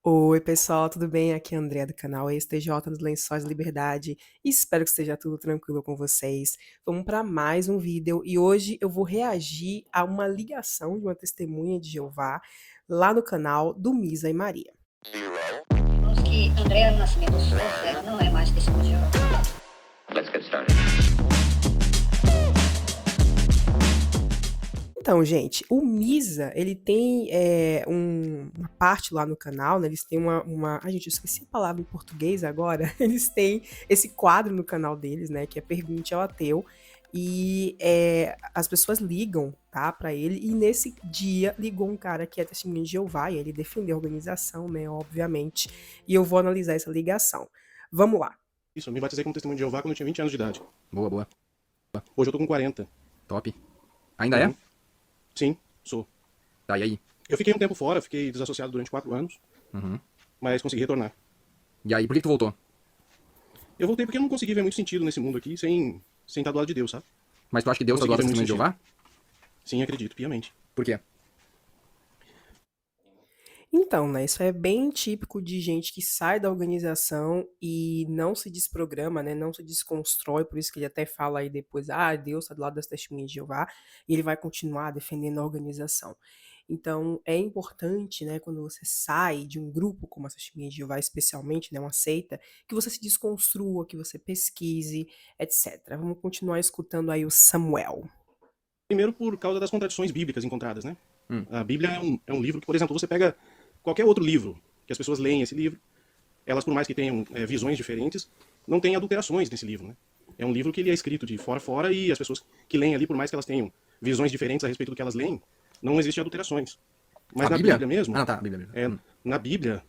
Oi, pessoal, tudo bem? Aqui é a Andrea do canal ESTJ dos Lençóis da Liberdade. Espero que esteja tudo tranquilo com vocês. Vamos para mais um vídeo e hoje eu vou reagir a uma ligação de uma testemunha de Jeová lá no canal do Misa e Maria. Acho que Andrea Nascimento Souza não é mais testemunha. Let's get started. Então, gente, o Misa, ele tem uma parte lá no canal, né? Eles têm Ai, gente, eu esqueci a palavra em português agora. Eles têm esse quadro no canal deles, né? Que é Pergunte ao Ateu. E as pessoas ligam, tá, pra ele. E nesse dia ligou um cara que é testemunha de Jeová. E ele defendeu a organização, né? Obviamente. E eu vou analisar essa ligação. Vamos lá. Isso, eu me batizei como testemunho de Jeová quando eu tinha 20 anos de idade. Boa, boa. Hoje eu tô com 40. Top. Ainda é? Sim, sou. Tá, e aí? Eu fiquei um tempo fora, fiquei desassociado durante 4 anos, Uhum. mas consegui retornar. E aí, por que tu voltou? Eu voltei porque eu não consegui ver muito sentido nesse mundo aqui sem estar do lado de Deus, sabe? Mas tu acha que Deus tá do lado do Consegui ver testemunho de muito Jeová? Sim, acredito, piamente. Por quê? Então, né, isso é bem típico de gente que sai da organização e não se desprograma, né, não se desconstrói, por isso que ele até fala aí depois, Deus está do lado das testemunhas de Jeová, e ele vai continuar defendendo a organização. Então, é importante, né, quando você sai de um grupo como as testemunhas de Jeová, especialmente, né, uma seita, que você se desconstrua, que você pesquise, etc. Vamos continuar escutando aí o Samuel. Primeiro por causa das contradições bíblicas encontradas, né? Hum. A Bíblia é um livro que, por exemplo, você pega qualquer outro livro, que as pessoas leem esse livro, elas, por mais que tenham visões diferentes, não têm adulterações nesse livro, né? É um livro que ele é escrito de fora a fora e as pessoas que leem ali, por mais que elas tenham visões diferentes a respeito do que elas leem, não existem adulterações. Mas A na Bíblia? Bíblia mesmo, Ah, tá, a Bíblia mesmo. na Bíblia,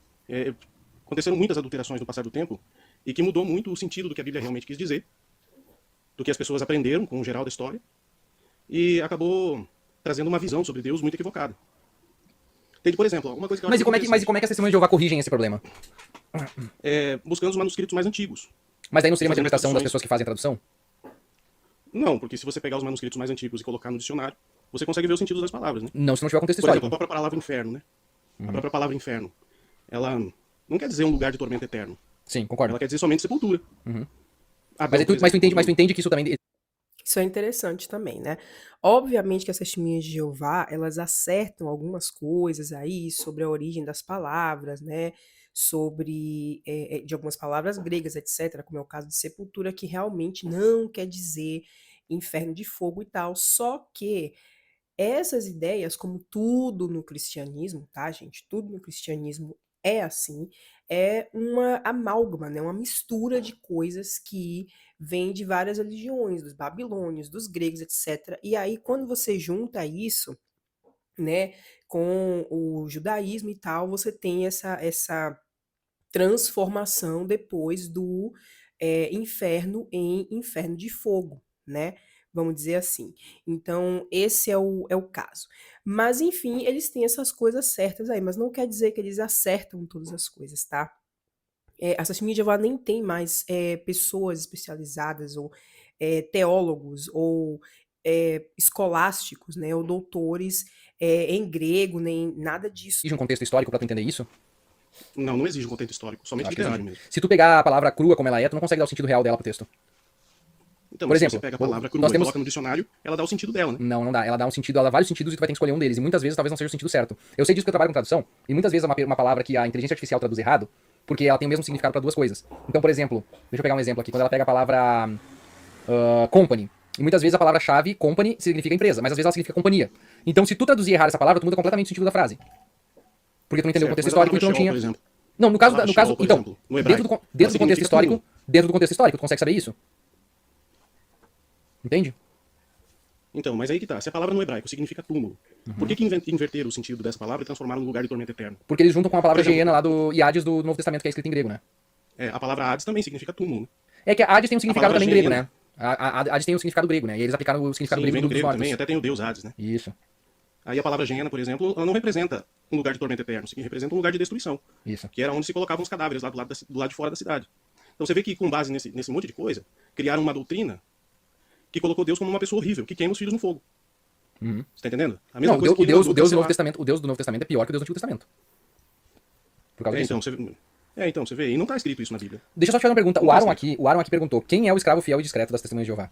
aconteceram muitas adulterações no passar do tempo e que mudou muito o sentido do que a Bíblia realmente quis dizer, do que as pessoas aprenderam com o geral da história, e acabou trazendo uma visão sobre Deus muito equivocada. Tem, por exemplo, uma coisa que eu Mas acho e como é que, interessante, as testemunhas de Jeová corrigem esse problema? buscando os manuscritos mais antigos. Mas aí não seria uma Fazendo interpretação das traduções. pessoas que fazem a tradução? Não, porque se você pegar os manuscritos mais antigos e colocar no dicionário, você consegue ver o sentido das palavras, né? Não, se não tiver contexto Por exemplo, a histórico. própria palavra inferno, né? A própria palavra inferno, ela não quer dizer um lugar de tormento eterno. Sim, concordo. Ela quer dizer somente sepultura. Uhum. Abel, Mas, por exemplo, mas tu entende que isso também... Isso é interessante também, né? Obviamente que as testemunhas de Jeová, elas acertam algumas coisas aí sobre a origem das palavras, né? Sobre, de algumas palavras gregas, etc., como é o caso de sepultura, que realmente não quer dizer inferno de fogo e tal. Só que essas ideias, como tudo no cristianismo, tá, gente? Tudo no cristianismo é assim, é uma amálgama, né? Uma mistura de coisas que vem de várias religiões, dos babilônios, dos gregos, etc. E aí, quando você junta isso, né, com o judaísmo e tal, você tem essa transformação depois do inferno em inferno de fogo, né? Vamos dizer assim. Então, esse é o caso. Mas, enfim, eles têm essas coisas certas aí, mas não quer dizer que eles acertam todas as coisas, tá? A social media ela nem tem mais pessoas especializadas ou teólogos ou escolásticos, né, ou doutores em grego, nem nada disso. Exige um contexto histórico pra tu entender isso? não exige um contexto histórico, somente Acho que literário exige. mesmo. Se tu pegar a palavra crua como ela é, tu não consegue dar o sentido real dela pro texto. Então, Por mas se exemplo, você pega a palavra crua nós e temos- coloca no dicionário, ela dá o sentido dela, né? Não, não dá. Ela dá um sentido, ela dá vários sentidos e tu vai ter que escolher um deles. E muitas vezes talvez não seja o sentido certo. Eu sei disso porque eu trabalho com tradução, e muitas vezes é uma palavra que a inteligência artificial traduz errado, porque ela tem o mesmo significado para duas coisas. Então, por exemplo, deixa eu pegar um exemplo aqui. Quando ela pega a palavra company, e muitas vezes a palavra-chave company significa empresa, mas às vezes ela significa companhia. Então, se tu traduzir errado essa palavra, tu muda completamente o sentido da frase. Porque tu não entendeu o Certo, contexto mas a histórico e tu não palavra tinha. Sheol, por exemplo. Não, no caso, palavra no caso, Sheol, por então, exemplo, no hebraico, dentro do ela contexto significa histórico, túmulo. dentro do contexto histórico, tu consegue saber isso? Entende? Então, mas aí que tá. Se a palavra no hebraico significa túmulo, por que inverteram o sentido dessa palavra e transformaram no lugar de tormento eterno? Porque eles juntam com a palavra Por exemplo, geena lá do Iades do Novo Testamento, que é escrito em grego, né? A palavra Hades também significa túmulo, né? É que a Hades tem um significado palavra também grego, geena. né? A Hades tem um significado grego, né? E eles aplicaram o significado Sim, grego vem no do dos grego mortos. também, até tem o deus Hades, né? Isso, Aí a palavra Geena, por exemplo, ela não representa um lugar de tormento eterno, representa um lugar de destruição, isso. que era onde se colocavam os cadáveres lá do lado de fora da cidade. Então você vê que com base nesse monte de coisa, criaram uma doutrina que colocou Deus como uma pessoa horrível, que queima os filhos no fogo. Você tá entendendo? A mesma Não, coisa que o Deus do Novo cancelar. Testamento, o Deus do Novo Testamento é pior que o Deus do Antigo Testamento. por causa É, disso. então, você vê, e não está escrito isso na Bíblia. Deixa eu só te fazer uma pergunta. Não O tá Aaron escrito. aqui, o Aaron aqui perguntou: quem é o escravo fiel e discreto das Testemunhas de Jeová?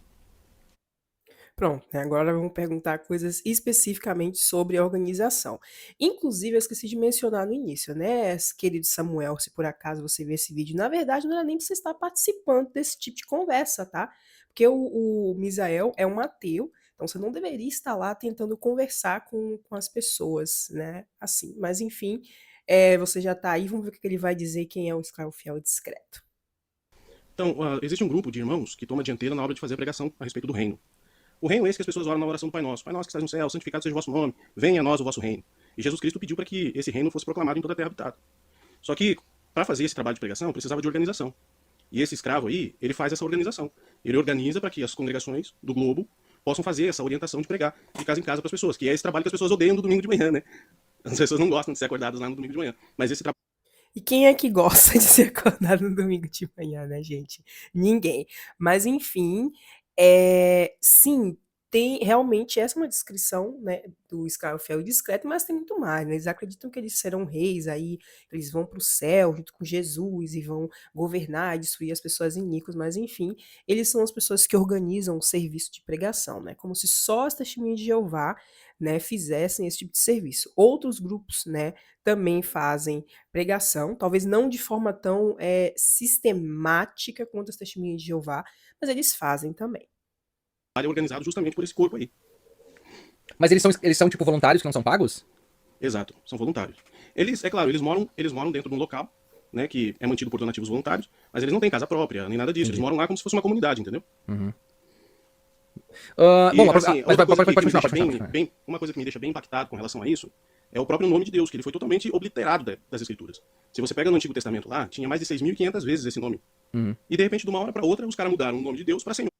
Pronto, né, agora vamos perguntar coisas especificamente sobre a organização. Inclusive, eu esqueci de mencionar no início, né, querido Samuel, se por acaso você ver esse vídeo, na verdade não era nem pra você estar participando desse tipo de conversa, tá? Porque o Misael é um ateu, então você não deveria estar lá tentando conversar com as pessoas, né? Assim, mas enfim, você já tá aí, vamos ver o que ele vai dizer quem é o escravo fiel e discreto. Então, existe um grupo de irmãos que toma a dianteira na hora de fazer a pregação a respeito do reino. O reino é esse que as pessoas oram na oração do Pai Nosso. Pai Nosso que estás no céu, santificado seja o vosso nome, venha a nós o vosso reino. E Jesus Cristo pediu para que esse reino fosse proclamado em toda a terra habitada. Só que, para fazer esse trabalho de pregação, precisava de organização. E esse escravo aí, ele faz essa organização. Ele organiza para que as congregações do globo possam fazer essa orientação de pregar de casa em casa para as pessoas, que é esse trabalho que as pessoas odeiam do domingo de manhã, né? As pessoas não gostam de ser acordadas lá no domingo de manhã. Mas esse trabalho E quem é que gosta de ser acordado no domingo de manhã, né, gente? Ninguém. Mas, enfim, sim, tem realmente essa é uma descrição, né, do escravo fiel e discreto, mas tem muito mais, né? Eles acreditam que eles serão reis, aí eles vão para o céu junto com Jesus e vão governar e destruir as pessoas iníquas, mas enfim, eles são as pessoas que organizam o serviço de pregação, né? Como se só as testemunhas de Jeová, né, fizessem esse tipo de serviço. Outros grupos, né, também fazem pregação, talvez não de forma tão sistemática quanto as testemunhas de Jeová, mas eles fazem também. é organizado justamente por esse corpo aí. Mas eles são tipo voluntários que não são pagos? Exato, são voluntários. Eles, é claro, eles moram dentro de um local, né, que é mantido por donativos voluntários, mas eles não têm casa própria, nem nada disso. Eles moram lá como se fosse uma comunidade, entendeu? E, Bom, assim, mas outra pode coisa que me continuar, deixa pode continuar. uma coisa que me deixa bem impactado com relação a isso é o próprio nome de Deus, que ele foi totalmente obliterado das Escrituras. Se você pega no Antigo Testamento lá, tinha mais de 6.500 vezes esse nome. E de repente, de uma hora para outra, os caras mudaram o nome de Deus para Senhor.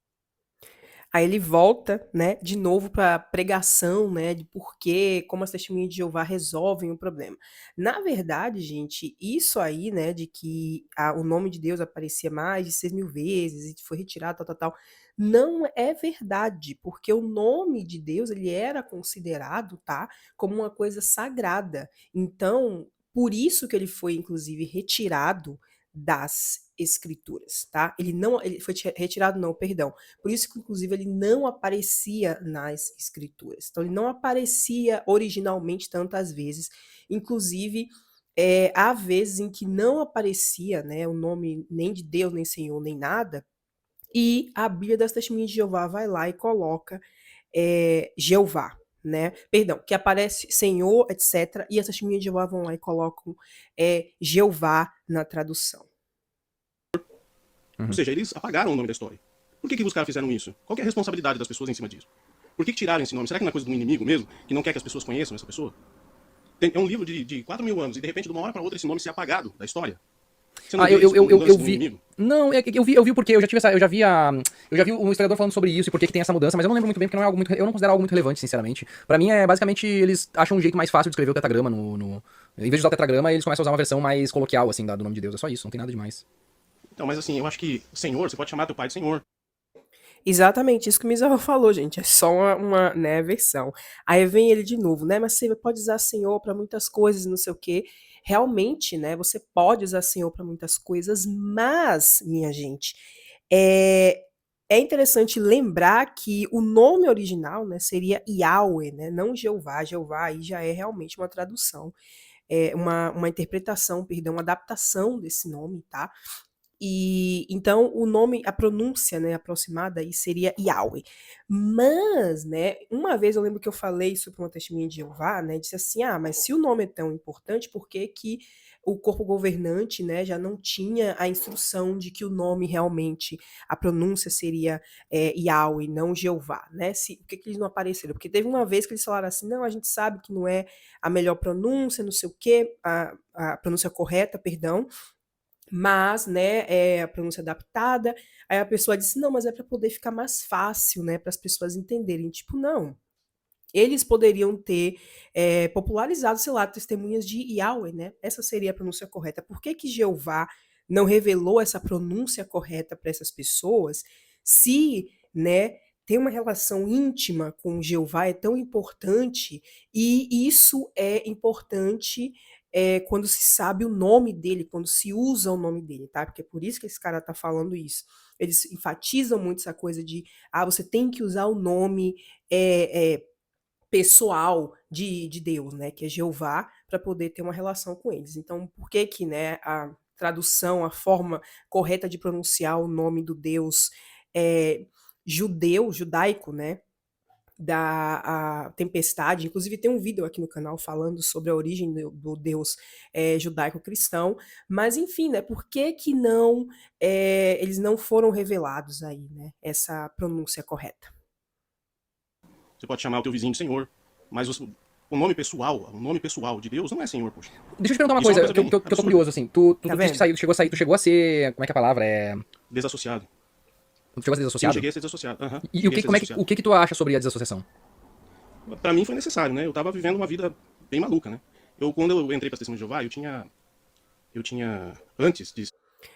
Aí ele volta, né, de novo para a pregação, né, de porquê, como as testemunhas de Jeová resolvem o problema. Na verdade, gente, isso aí, né, de que o nome de Deus aparecia mais de 6.000 vezes e foi retirado, tal, tal, tal, não é verdade, porque o nome de Deus, ele era considerado, tá, como uma coisa sagrada. Então, por isso que ele foi, inclusive, retirado das escrituras, tá? Ele foi retirado, não, perdão. Por isso que, inclusive, ele não aparecia nas escrituras. Então, ele não aparecia originalmente tantas vezes. Inclusive, há vezes em que não aparecia, né, o nome nem de Deus, nem Senhor, nem nada, e a Bíblia das Testemunhas de Jeová vai lá e coloca Jeová, né? Perdão, que aparece Senhor, etc. E as Testemunhas de Jeová vão lá e colocam Jeová na tradução. Ou seja, eles apagaram o nome da história. Por que os caras fizeram isso? Qual que é a responsabilidade das pessoas em cima disso? Por que tiraram esse nome? Será que não é coisa de um inimigo mesmo, que não quer que as pessoas conheçam essa pessoa? É um livro de 4.000 anos e de repente, de uma hora para outra, esse nome ser apagado da história. Você não vê isso como um lance Eu do vi. inimigo? Não, eu vi porque eu já tive essa. Eu já vi um historiador falando sobre isso e por que tem essa mudança, mas eu não lembro muito bem, porque não é algo muito. Eu não considero algo muito relevante, sinceramente. Pra mim é basicamente eles acham um jeito mais fácil de escrever o tetragrama no. Em vez de usar o tetragrama, eles começam a usar uma versão mais coloquial, assim, do nome de Deus. É só isso, não tem nada demais. Então, mas assim, eu acho que Senhor, você pode chamar teu pai de Senhor. Exatamente, isso que o Misael falou, gente, é só uma, né, versão. Aí vem ele de novo, né, mas você pode usar Senhor para muitas coisas, não sei o quê. Realmente, né, você pode usar Senhor para muitas coisas, mas, minha gente, é, é interessante lembrar que o nome original, né, seria Yahweh, né, não Jeová. Jeová aí já é realmente uma tradução, uma interpretação, perdão, uma adaptação desse nome, tá? E então o nome, a pronúncia, né, aproximada aí seria Yahweh. Mas, né, uma vez eu lembro que eu falei isso para uma testemunha de Jeová, né, disse assim: "Ah, mas se o nome é tão importante, por que que o corpo governante, né, já não tinha a instrução de que o nome realmente, a pronúncia seria Yahweh, não Jeová, né? Por que que eles não apareceram? Porque teve uma vez que eles falaram assim: não, a gente sabe que não é a melhor pronúncia, não sei o quê, a pronúncia correta, perdão, mas, né, a pronúncia adaptada. Aí a pessoa disse: não, mas é para poder ficar mais fácil, né, para as pessoas entenderem. Tipo, não. Eles poderiam ter popularizado, sei lá, testemunhas de Yahweh, né? Essa seria a pronúncia correta. Por que que Jeová não revelou essa pronúncia correta para essas pessoas se, né, ter uma relação íntima com Jeová é tão importante e isso é importante quando se sabe o nome dele, quando se usa o nome dele, tá? Porque é por isso que esse cara tá falando isso. Eles enfatizam muito essa coisa de, você tem que usar o nome pessoal de Deus, né? Que é Jeová, para poder ter uma relação com eles. Então, por que que, né, a tradução, a forma correta de pronunciar o nome do Deus judaico, né? Da a tempestade, inclusive tem um vídeo aqui no canal falando sobre a origem do Deus judaico-cristão, mas enfim, né, por que que não, eles não foram revelados aí, né, essa pronúncia correta? Você pode chamar o teu vizinho de Senhor, mas o nome pessoal de Deus não é Senhor, poxa. Deixa eu te perguntar uma Isso é uma coisa, coisa que bem eu tô absurda. curioso, assim. Tu Tá disse que vendo? saiu, tu chegou a ser. Como é que é a palavra? Desassociado. Tu chegou a ser Sim, desassociado? cheguei a ser desassociado. Aham, E cheguei a ser desassociado. o que que tu acha sobre a desassociação? Pra mim foi necessário, né? Eu tava vivendo uma vida bem maluca, né? Quando eu entrei pra Testemunho de Jeová, eu tinha, antes disso,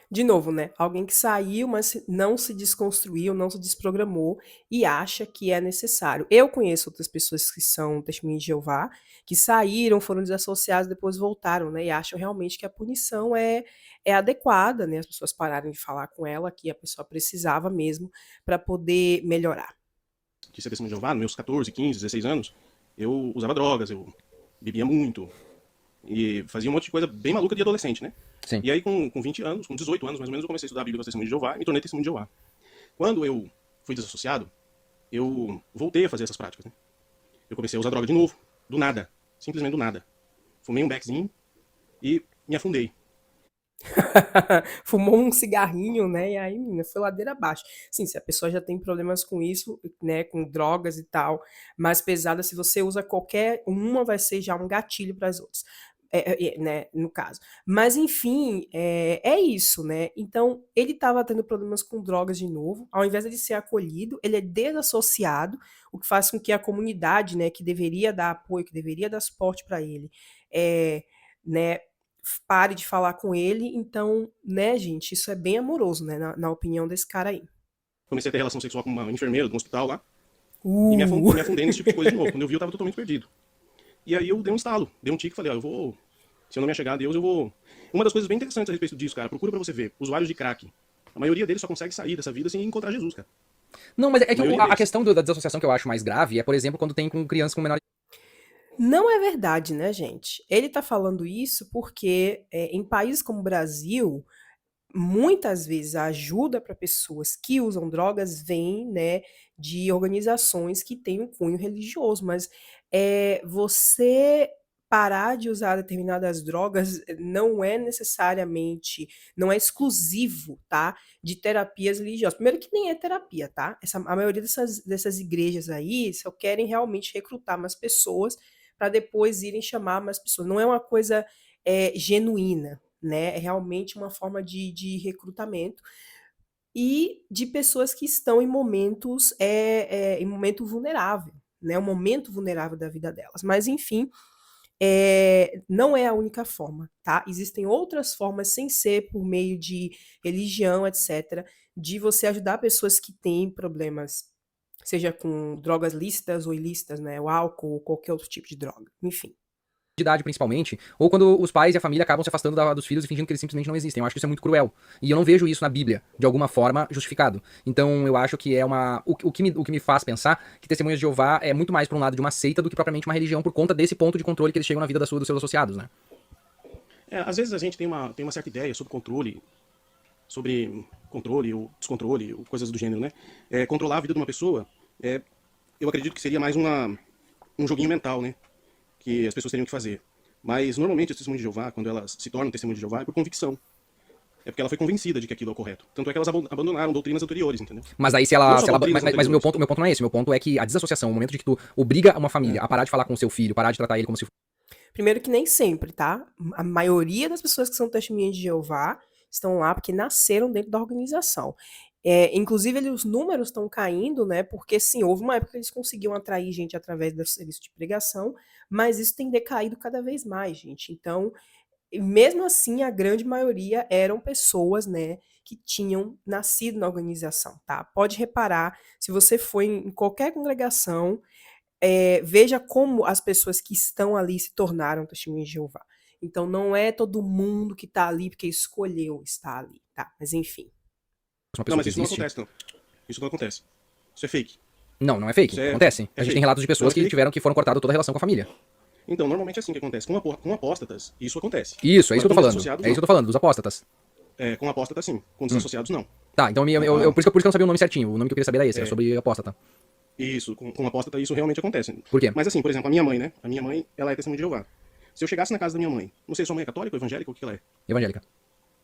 De novo, né? Alguém que saiu, mas não se desconstruiu, não se desprogramou e acha que é necessário. Eu conheço outras pessoas que são testemunhas de Jeová, que saíram, foram desassociadas, depois voltaram, né? E acham realmente que a punição é adequada, né? As pessoas pararem de falar com ela, que a pessoa precisava mesmo para poder melhorar. de ser testemunho de Jeová, nos meus 14, 15, 16 anos, eu usava drogas, eu bebia muito e fazia um monte de coisa bem maluca de adolescente, né? Sim. E aí com 20 anos, com 18 anos mais ou menos, eu comecei a estudar a Bíblia para testemunho de Jeová e me tornei testemunho de Jeová. Quando eu fui desassociado, eu voltei a fazer essas práticas, né? Eu comecei a usar droga de novo, do nada, simplesmente do nada. Fumei um beckzinho e me afundei. Fumou um cigarrinho, né? E aí, menina, foi ladeira abaixo. Sim, se a pessoa já tem problemas com isso, né? Com drogas e tal, mais pesada, se você usa qualquer uma, vai ser já um gatilho para as outras. Né, no caso. Mas, enfim, é isso, né? Então, ele estava tendo problemas com drogas de novo. Ao invés de ser acolhido, ele é desassociado, o que faz com que a comunidade, né, que deveria dar apoio, que deveria dar suporte para ele, né, pare de falar com ele. Então, né, gente, isso é bem amoroso, né, na opinião desse cara aí. Comecei a ter relação sexual com uma enfermeira do hospital lá e Uh! me afundei nesse tipo de coisa de novo. Quando eu vi, eu tava totalmente perdido. E aí eu dei um estalo, dei um tique e falei, ó, se eu não me achegar a Deus, eu vou... Uma das coisas bem interessantes a respeito disso, cara, procura pra você ver, usuários de crack. A maioria deles só consegue sair dessa vida sem encontrar Jesus, cara. Não, mas é que maioria a deles. questão da desassociação que eu acho mais grave é, por exemplo, quando tem com crianças com menores. Não é verdade, né, gente? Ele tá falando isso porque em países como o Brasil, muitas vezes a ajuda para pessoas que usam drogas vem, né, de organizações que têm um cunho religioso, mas você parar de usar determinadas drogas não é necessariamente, não é exclusivo, tá, de terapias religiosas. Primeiro que nem é terapia, tá? A maioria dessas igrejas aí só querem realmente recrutar mais pessoas para depois irem chamar mais pessoas. Não é uma coisa genuína, né? É realmente uma forma de recrutamento e de pessoas que estão em momentos, em momento vulnerável, né? Um momento vulnerável da vida delas. Mas, enfim, não é a única forma, tá? Existem outras formas, sem ser por meio de religião, etc., de você ajudar pessoas que têm problemas, seja com drogas lícitas ou ilícitas, né? O álcool ou qualquer outro tipo de droga, enfim. De idade, principalmente, ou quando os pais e a família acabam se afastando dos filhos e fingindo que eles simplesmente não existem. Eu acho que isso é muito cruel. E eu não vejo isso na Bíblia, de alguma forma, justificado. Então, eu acho que é uma... O que me faz pensar que Testemunhas de Jeová é muito mais pra um lado de uma seita do que propriamente uma religião, por conta desse ponto de controle que eles chegam na vida dos seus associados, né? Às vezes a gente tem uma certa ideia sobre controle ou descontrole, ou coisas do gênero, né? Controlar a vida de uma pessoa, eu acredito que seria mais um joguinho mental, né? Que as pessoas teriam que fazer. Mas, normalmente, as testemunhas de Jeová, quando elas se tornam testemunhas de Jeová, é por convicção. É porque ela foi convencida de que aquilo é o correto. Tanto é que elas abandonaram doutrinas anteriores, entendeu? Mas aí Não só doutrinas mas o meu anteriores. ponto não é esse. O meu ponto é que a desassociação, o momento de que tu obriga uma família a parar de falar com o seu filho, parar de tratar ele como se Primeiro que nem sempre, tá? A maioria das pessoas que são testemunhas de Jeová estão lá porque nasceram dentro da organização. Inclusive, os números estão caindo, né? Porque sim, houve uma época que eles conseguiam atrair gente através do serviço de pregação, mas isso tem decaído cada vez mais, gente. Então, mesmo assim, a grande maioria eram pessoas, né, que tinham nascido na organização, tá? Pode reparar, se você for em qualquer congregação, veja como as pessoas que estão ali se tornaram testemunhas de Jeová. Então não é todo mundo que tá ali porque escolheu estar ali, tá? Mas enfim. Uma Não, pessoa mas que isso não existe. acontece, não. Isso não acontece. Isso é fake. Não é fake. Isso é Acontece. A gente fake. tem relatos de Não pessoas é fake? que foram cortadas toda a relação com a família. Então, normalmente é assim que acontece. Com apóstatas, isso acontece. Isso, é isso que eu tô Agora, com falando. desassociados, É isso que eu não. tô falando, dos apóstatas. Com apóstatas, sim. Com desassociados, não. Tá, então por isso que eu não sabia o nome certinho. O nome que eu queria saber era esse, era sobre apóstata. Isso, com apóstata, isso realmente acontece. Por quê? Mas assim, por exemplo, a minha mãe, né? A minha mãe, ela é testemunha de Jeová. Se eu chegasse na casa da minha mãe, não sei, sua mãe é católica ou evangélica? O que ela é? Evangélica.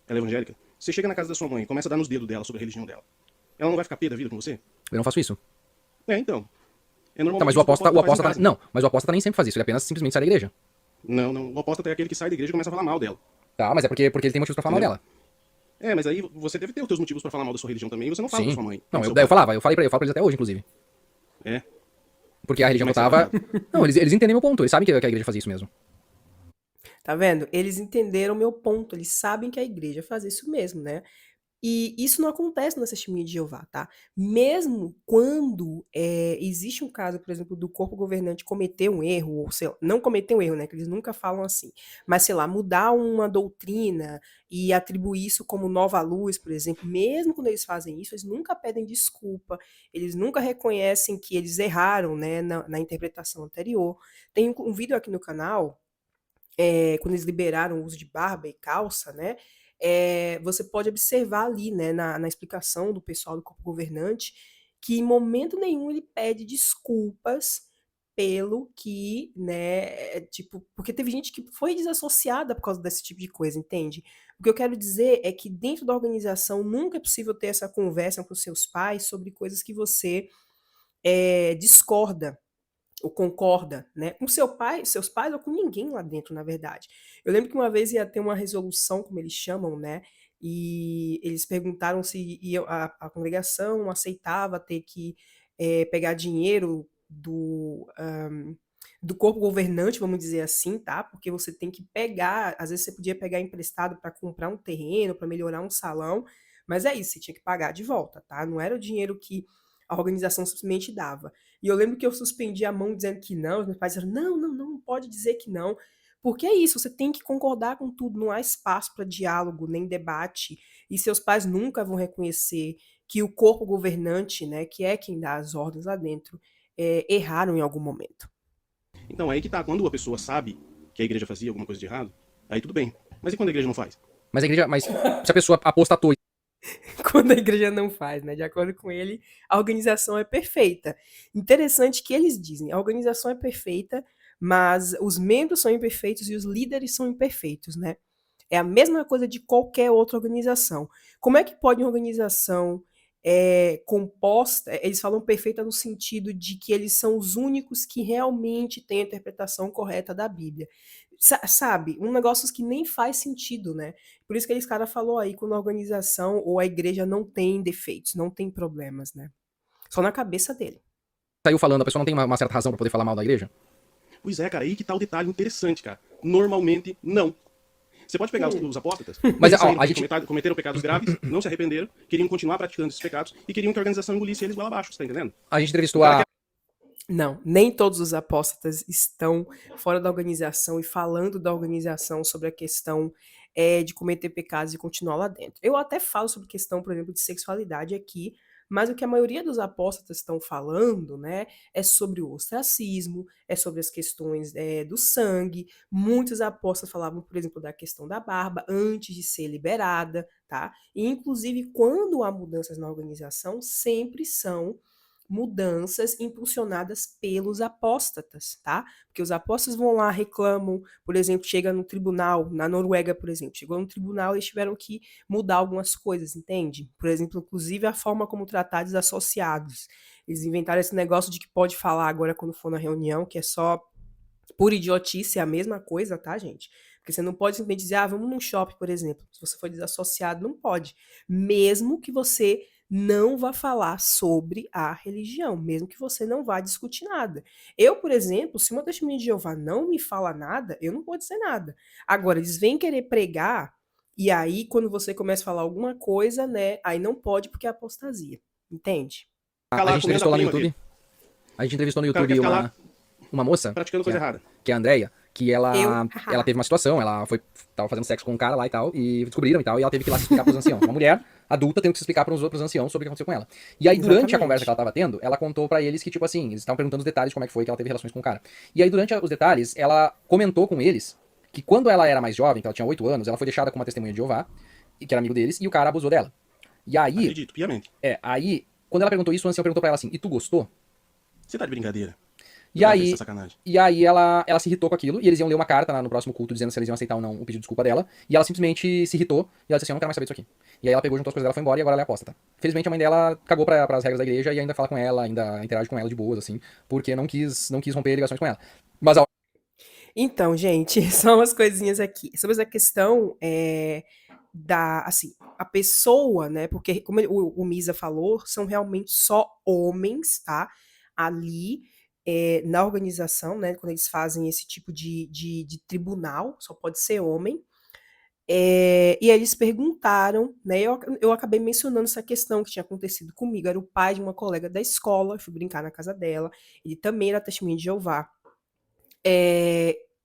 Ela é evangélica? Você chega na casa da sua mãe e começa a dar nos dedos dela sobre a religião dela. Ela não vai ficar pé da vida com você? Eu não faço isso. Então. É Tá, normalmente mas isso que o apóstata. faz em casa. Não, mas o apóstata nem sempre faz isso, ele apenas simplesmente sai da igreja. Não. O apóstata é aquele que sai da igreja e começa a falar mal dela. Tá, mas é porque ele tem motivos pra falar mal Entendeu? dela. Mas aí você deve ter os seus motivos pra falar mal da sua religião também e você não fala Sim. pra sua mãe. Não, pro seu eu pai. falava, eu falo pra eles até hoje, inclusive. É. Porque a religião que eu Como é tava. Não, eles entendem meu ponto, eles sabem que a igreja fazia isso mesmo. Tá vendo? Eles entenderam o meu ponto, eles sabem que a igreja faz isso mesmo, né? E isso não acontece nas testemunhas de Jeová, tá? Mesmo quando existe um caso, por exemplo, do corpo governante cometer um erro, ou sei lá, não cometer um erro, né? Que eles nunca falam assim, mas sei lá, mudar uma doutrina e atribuir isso como nova luz, por exemplo, mesmo quando eles fazem isso, eles nunca pedem desculpa, eles nunca reconhecem que eles erraram, né, na interpretação anterior. Tem um vídeo aqui no canal quando eles liberaram o uso de barba e calça, né? Você pode observar ali, né, na explicação do pessoal do corpo governante, que em momento nenhum ele pede desculpas pelo que, né, tipo, porque teve gente que foi desassociada por causa desse tipo de coisa, entende? O que eu quero dizer é que dentro da organização nunca é possível ter essa conversa com seus pais sobre coisas que você discorda ou concorda, né, com seus pais ou com ninguém lá dentro, na verdade. Eu lembro que uma vez ia ter uma resolução, como eles chamam, né, e eles perguntaram se a congregação aceitava ter que pegar dinheiro do corpo governante, vamos dizer assim, tá? Porque você tem que pegar, às vezes você podia pegar emprestado para comprar um terreno, para melhorar um salão, mas é isso, você tinha que pagar de volta, tá? Não era o dinheiro que a organização simplesmente dava. E eu lembro que eu suspendi a mão dizendo que não, os meus pais disseram, não pode dizer que não, porque é isso, você tem que concordar com tudo, não há espaço para diálogo, nem debate, e seus pais nunca vão reconhecer que o corpo governante, né, que é quem dá as ordens lá dentro, erraram em algum momento. Então, aí que tá. Quando a pessoa sabe que a igreja fazia alguma coisa de errado, aí tudo bem. Mas e quando a igreja não faz? Mas se a pessoa apostatou. Quando a igreja não faz, né? De acordo com ele, a organização é perfeita. Interessante que eles dizem, a organização é perfeita, mas os membros são imperfeitos e os líderes são imperfeitos, né? É a mesma coisa de qualquer outra organização. Como é que pode uma organização composta, eles falam perfeita no sentido de que eles são os únicos que realmente têm a interpretação correta da Bíblia. Sabe, um negócio que nem faz sentido, né? Por isso que aquele cara falou aí quando a organização ou a igreja não tem defeitos, não tem problemas, né? Só na cabeça dele. Saiu falando, a pessoa não tem uma certa razão pra poder falar mal da igreja? Pois é, cara, aí que tá o detalhe interessante, cara. Normalmente, não. Você pode pegar os apóstatas, Mas, eles ó, saíram a porque gente- cometeram pecados graves, não se arrependeram, queriam continuar praticando esses pecados e queriam que a organização engolisse eles goela abaixo, você tá entendendo? A gente entrevistou Cara, a. Não, nem todos os apóstatas estão fora da organização e falando da organização sobre a questão de cometer pecados e continuar lá dentro. Eu até falo sobre questão, por exemplo, de sexualidade aqui, mas o que a maioria dos apóstatas estão falando, né, é sobre o ostracismo, é sobre as questões do sangue. Muitos apóstolos falavam, por exemplo, da questão da barba antes de ser liberada, tá? E, inclusive, quando há mudanças na organização, sempre são mudanças impulsionadas pelos apóstatas, tá? Porque os apóstatas vão lá, reclamam, por exemplo, chega no tribunal, na Noruega, por exemplo, chegou no tribunal e eles tiveram que mudar algumas coisas, entende? Por exemplo, inclusive a forma como tratar desassociados. Eles inventaram esse negócio de que pode falar agora quando for na reunião, que é só por idiotice, é a mesma coisa, tá, gente? Porque você não pode simplesmente dizer, vamos num shopping, por exemplo. Se você for desassociado, não pode. Mesmo que você não vá falar sobre a religião, mesmo que você não vá discutir nada. Eu, por exemplo, se uma testemunha de Jeová não me fala nada, eu não vou dizer nada. Agora, eles vêm querer pregar, e aí, quando você começa a falar alguma coisa, né, aí não pode porque é apostasia. Entende? A Ficar lá gente comendo entrevistou lá no a prima YouTube. A gente entrevistou no O cara YouTube quer ficar lá uma moça praticando coisa errada. que é a Andrea, que Eu, ela teve uma situação, tava fazendo sexo com um cara lá e tal, e descobriram e tal, e ela teve que ir lá se explicar pros anciãos. Uma mulher adulta tendo que se explicar pros outros anciãos sobre o que aconteceu com ela. E aí, durante a conversa que exatamente. ela tava tendo, ela contou pra eles que, tipo assim, eles estavam perguntando os detalhes de como é que foi que ela teve relações com o cara. E aí, durante os detalhes, ela comentou com eles que quando ela era mais jovem, que ela tinha 8 anos, ela foi deixada com uma testemunha de Jeová, e que era amigo deles, e o cara abusou dela. E aí, Acredito, piamente. quando ela perguntou isso, o ancião perguntou pra ela assim, e tu gostou? Você tá de brincadeira. E Não deve ser aí, sacanagem. ela se irritou com aquilo, e eles iam ler uma carta no próximo culto dizendo se eles iam aceitar ou não o pedido de desculpa dela, e ela simplesmente se irritou, e ela disse assim, eu não quero mais saber disso aqui. E aí ela pegou, juntou as coisas dela, foi embora, e agora ela é apóstata. Felizmente a mãe dela cagou pras regras da igreja, e ainda fala com ela, ainda interage com ela de boas, assim, porque não quis romper ligações com ela. Mas Então, gente, são umas coisinhas aqui. Sobre essa questão assim, a pessoa, né? Porque, como o Misa falou, são realmente só homens, tá? Ali na organização, né? Quando eles fazem esse tipo de tribunal, só pode ser homem. E eles perguntaram, né? Eu acabei mencionando essa questão que tinha acontecido comigo. Era o pai de uma colega da escola, eu fui brincar na casa dela. Ele também era testemunha de Jeová.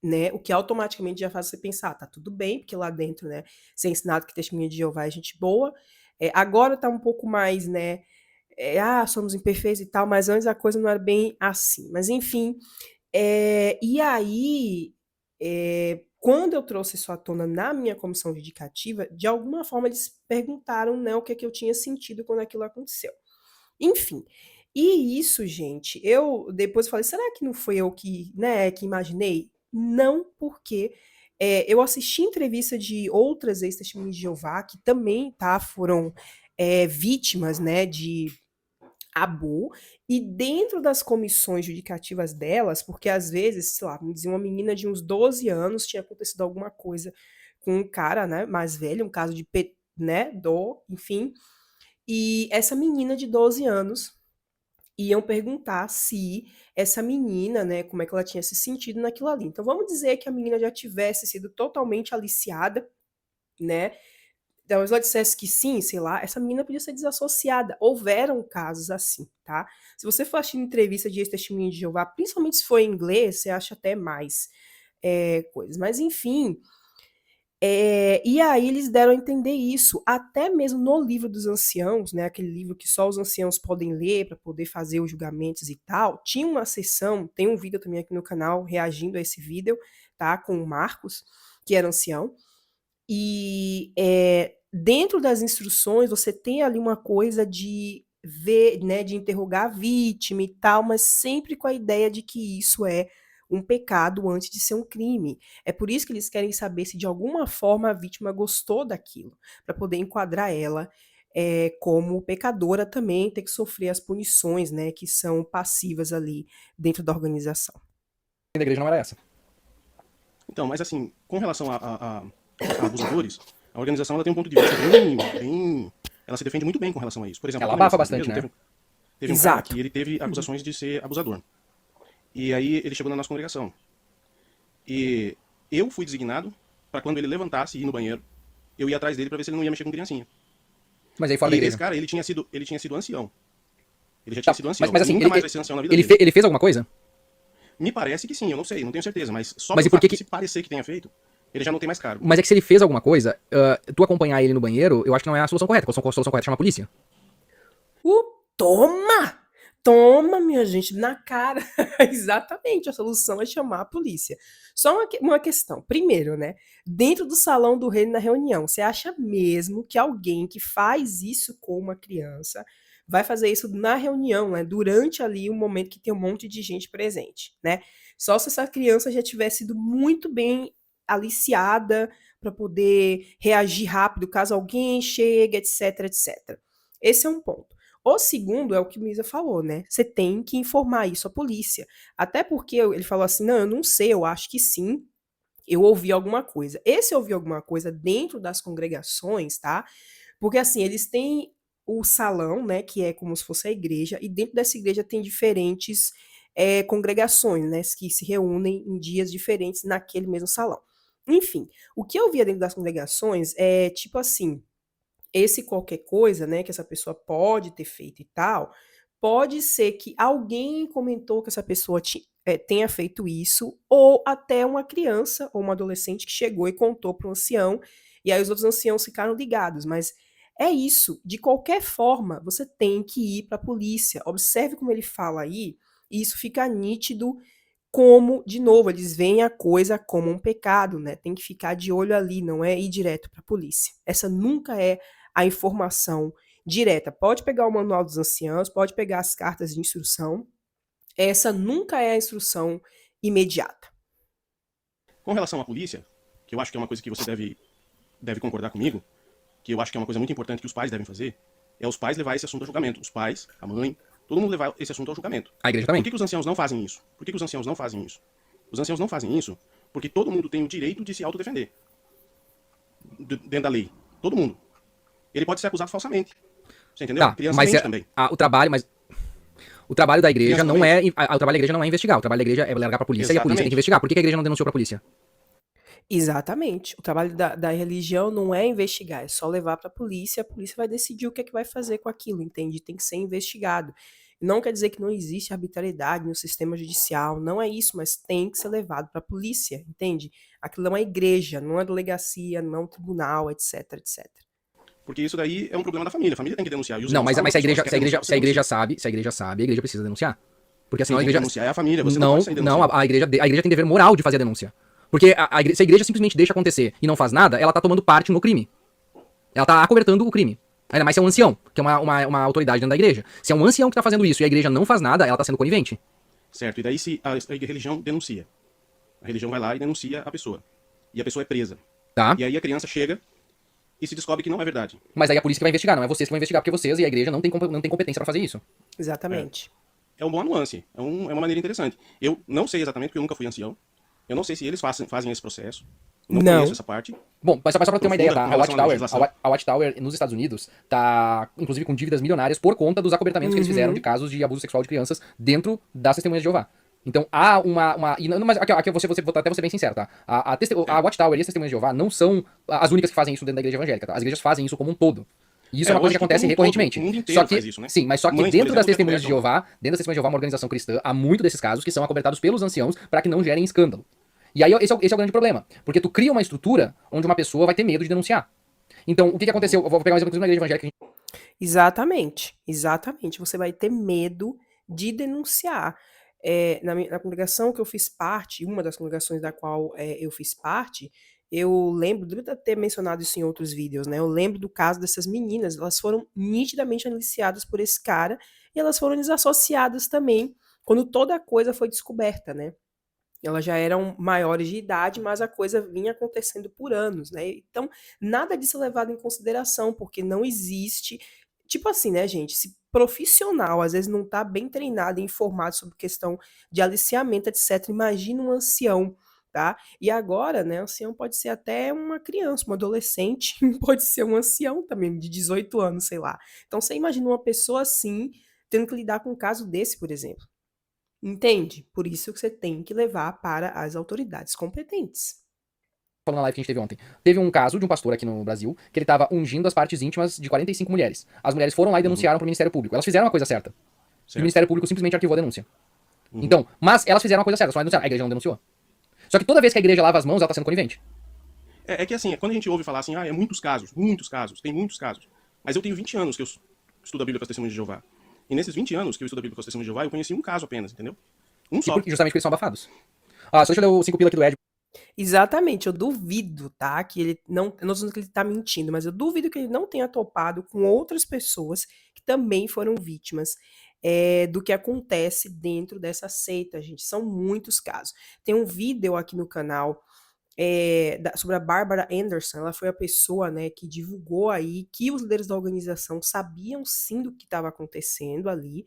Né, o que automaticamente já faz você pensar, tá tudo bem, porque lá dentro, né, você é ensinado que testemunha de Jeová é gente boa. Agora tá um pouco mais, né, somos imperfeitos e tal, mas antes a coisa não era bem assim. Mas enfim, e aí, quando eu trouxe isso à tona na minha comissão judicativa, de alguma forma eles perguntaram, né, o que é que eu tinha sentido quando aquilo aconteceu. Enfim, e isso, gente, eu depois falei: "Será que não foi eu que, né, que imaginei?". Não, porque, eu assisti entrevista de outras ex-testemunhas de Jeová que também, tá, foram, vítimas, né, de abu, e dentro das comissões judicativas delas, porque às vezes, sei lá, me dizia uma menina de uns 12 anos tinha acontecido alguma coisa com um cara, né, mais velho, um caso de né, enfim, e essa menina de 12 anos iam perguntar se essa menina, né, como é que ela tinha se sentido naquilo ali. Então vamos dizer que a menina já tivesse sido totalmente aliciada, né? Talvez ela dissesse que sim, sei lá, essa menina podia ser desassociada. Houveram casos assim, tá? Se você for assistir entrevista de ex-testemunha de Jeová, principalmente se for em inglês, você acha até mais coisas. Mas enfim, e aí eles deram a entender isso, até mesmo no livro dos anciãos, né, aquele livro que só os anciãos podem ler para poder fazer os julgamentos e tal, tinha uma sessão, tem um vídeo também aqui no canal reagindo a esse vídeo, tá, com o Marcos, que era ancião, e dentro das instruções você tem ali uma coisa de ver, né, de interrogar a vítima e tal, mas sempre com a ideia de que isso é um pecado antes de ser um crime. É por isso que eles querem saber se de alguma forma a vítima gostou daquilo, para poder enquadrar ela como pecadora também, ter que sofrer as punições, né, que são passivas ali dentro da organização. da igreja não era essa. Então, mas assim, com relação a abusadores, a organização ela tem um ponto de vista bem. Ela se defende muito bem com relação a isso. Por exemplo, Ela aqui na abafa minha cidade bastante, mesmo, né? teve um cara Exato. que ele teve acusações de ser abusador. E aí ele chegou na nossa congregação. E eu fui designado para quando ele levantasse e ir no banheiro, eu ia atrás dele para ver se ele não ia mexer com criancinha. Mas aí fora E da esse igreja. cara, ele tinha sido ancião. Ele já tinha Tá, sido ancião. mas E assim, nunca mais vai ser ancião na vida dele. ele fez alguma coisa? Me parece que sim, eu não sei, não tenho certeza, mas só Mas pelo e por fato que de que... se parecer que tenha feito, ele já não tem mais cargo. Mas é que se ele fez alguma coisa, tu acompanhar ele no banheiro, eu acho que não é a solução correta. A solução correta é chamar a polícia. Toma! Toma, minha gente, na cara. Exatamente, a solução é chamar a polícia. Só uma questão. Primeiro, né? Dentro do salão do reino na reunião, você acha mesmo que alguém que faz isso com uma criança vai fazer isso na reunião, né? Durante ali o momento que tem um monte de gente presente, né? Só se essa criança já tivesse sido muito bem aliciada para poder reagir rápido caso alguém chegue, etc, etc. Esse é um ponto. O segundo é o que o Misa falou, né? Você tem que informar isso à polícia. Até porque ele falou assim: não, eu não sei, eu acho que sim. Eu ouvi alguma coisa. Esse ouvir alguma coisa dentro das congregações, tá? Porque assim, eles têm o salão, né? Que é como se fosse a igreja, e dentro dessa igreja tem diferentes congregações, né? Que se reúnem em dias diferentes naquele mesmo salão. Enfim, o que eu via dentro das congregações é tipo assim esse qualquer coisa, né, que essa pessoa pode ter feito e tal, pode ser que alguém comentou que essa pessoa tinha. tenha feito isso, ou até uma criança ou uma adolescente que chegou e contou para um ancião, e aí os outros anciãos ficaram ligados. Mas é isso. De qualquer forma, você tem que ir para a polícia. Observe como ele fala aí, e isso fica nítido como, de novo, eles veem a coisa como um pecado, né? Tem que ficar de olho ali, não é ir direto para a polícia. Essa nunca é a informação direta. Pode pegar o manual dos anciãos, pode pegar as cartas de instrução. Essa nunca é a instrução imediata. Com relação à polícia, que eu acho que é uma coisa que você deve concordar comigo, que eu acho que é uma coisa muito importante que os pais devem fazer, é os pais levar esse assunto ao julgamento. Os pais, a mãe, todo mundo levar esse assunto ao julgamento. A igreja Por também. que os anciãos não fazem isso? Por que os anciãos não fazem isso? Os anciãos não fazem isso porque todo mundo tem o direito de se autodefender dentro da lei. Todo mundo. Ele pode ser acusado falsamente. Você entendeu? Tá, Criança mas mente também. o trabalho da igreja Criança não é, o trabalho da igreja não é investigar, o trabalho da igreja é largar pra polícia e a polícia tem Exatamente. que investigar. Por que a igreja não denunciou pra polícia? Exatamente. O trabalho da religião não é investigar, é só levar para a polícia vai decidir o que é que vai fazer com aquilo, entende? Tem que ser investigado. Não quer dizer que não existe arbitrariedade no sistema judicial, não é isso, mas tem que ser levado para a polícia, entende? Aquilo é uma igreja, não é uma delegacia, não é um tribunal, etc, etc. Porque isso daí é um problema da família. A família tem que denunciar. E os Não, irmãos falam, mas se a igreja, "Você se a quer igreja, denunciar, se a igreja você sabe, se a igreja sabe, a igreja precisa denunciar. Porque denuncia." senão a Quem tem que igreja denunciar é a família. Você não não, pode sair não, denunciando. a igreja tem dever moral de fazer a denúncia. Porque se a igreja simplesmente deixa acontecer e não faz nada, ela tá tomando parte no crime. Ela tá acobertando o crime. Ainda mais se é um ancião, que é uma autoridade dentro da igreja. Se é um ancião que tá fazendo isso e a igreja não faz nada, ela tá sendo conivente. Certo. E daí se a religião denuncia. A religião vai lá e denuncia a pessoa. E a pessoa é presa. Tá? E aí a criança chega e se descobre que não é verdade. Mas aí a polícia que vai investigar, não é vocês que vão investigar, porque vocês e a igreja não tem competência pra fazer isso. Exatamente. É uma boa nuance. É uma maneira interessante. Eu não sei exatamente, porque eu nunca fui ancião. Eu não sei se eles fazem esse processo. Não Não. conheço essa parte. Bom, mas só pra ter uma ideia, tá? Com relação à legislação. A Watchtower nos Estados Unidos tá, inclusive, com dívidas milionárias por conta dos acobertamentos que eles fizeram de casos de abuso sexual de crianças dentro das testemunhas de Jeová. Então há mas aqui eu até vou ser bem sincero, tá? A Watchtower e as testemunhas de Jeová não são as únicas que fazem isso dentro da igreja evangélica, tá? As igrejas fazem isso como um todo. E isso é uma coisa hoje que acontece como um recorrentemente. todo, o mundo inteiro Só que, faz isso, né? sim, mas só que Mães, por dentro das exemplo, que testemunhas de acobertam. Jeová, dentro das testemunhas de Jeová, uma organização cristã, há muito desses casos que são acobertados pelos anciãos para que não gerem escândalo. E aí esse é o grande problema, porque tu cria uma estrutura onde uma pessoa vai ter medo de denunciar. Então, o que aconteceu? Eu vou pegar um exemplo na igreja evangélica. Exatamente, exatamente. Você vai ter medo de denunciar. Na congregação que eu fiz parte, uma das congregações da qual eu fiz parte, eu lembro, devo ter mencionado isso em outros vídeos, né? Eu lembro do caso dessas meninas, elas foram nitidamente aliciadas por esse cara e elas foram desassociadas também quando toda a coisa foi descoberta, né? Elas já eram maiores de idade, mas a coisa vinha acontecendo por anos, né? Então, nada disso é levado em consideração, porque não existe. Tipo assim, né, gente? Se profissional às vezes não está bem treinado e informado sobre questão de aliciamento, etc., imagina um ancião, tá? E agora, né, ancião pode ser até uma criança, uma adolescente, pode ser um ancião também, de 18 anos, sei lá. Então, você imagina uma pessoa assim, tendo que lidar com um caso desse, por exemplo. Entende? Por isso que você tem que levar para as autoridades competentes. Falando na live que a gente teve ontem. Teve um caso de um pastor aqui no Brasil que ele tava ungindo as partes íntimas de 45 mulheres. As mulheres foram lá e denunciaram pro Ministério Público. Elas fizeram a coisa certa. E o Certo. Ministério Público simplesmente arquivou a denúncia. Então, mas elas fizeram a coisa certa, só não denunciaram. A igreja não denunciou. Só que toda vez que a igreja lava as mãos, ela tá sendo conivente. É que assim, quando a gente ouve falar assim, é muitos casos, tem muitos casos. Mas eu tenho 20 anos que eu estudo a Bíblia com as Testemunhas de Jeová. E nesses 20 anos que eu estudo a Bíblia com as Testemunhas de Jeová, eu conheci um caso apenas, entendeu? Um E só. justamente porque eles são abafados. Só deixa eu ler o 5 pila aqui do Ed. Exatamente, eu duvido, tá? Que ele não. Eu não tô dizendo que ele tá mentindo, mas eu duvido que ele não tenha topado com outras pessoas que também foram vítimas do que acontece dentro dessa seita, gente. São muitos casos. Tem um vídeo aqui no canal sobre a Barbara Anderson. Ela foi a pessoa, né, que divulgou aí que os líderes da organização sabiam sim do que estava acontecendo ali.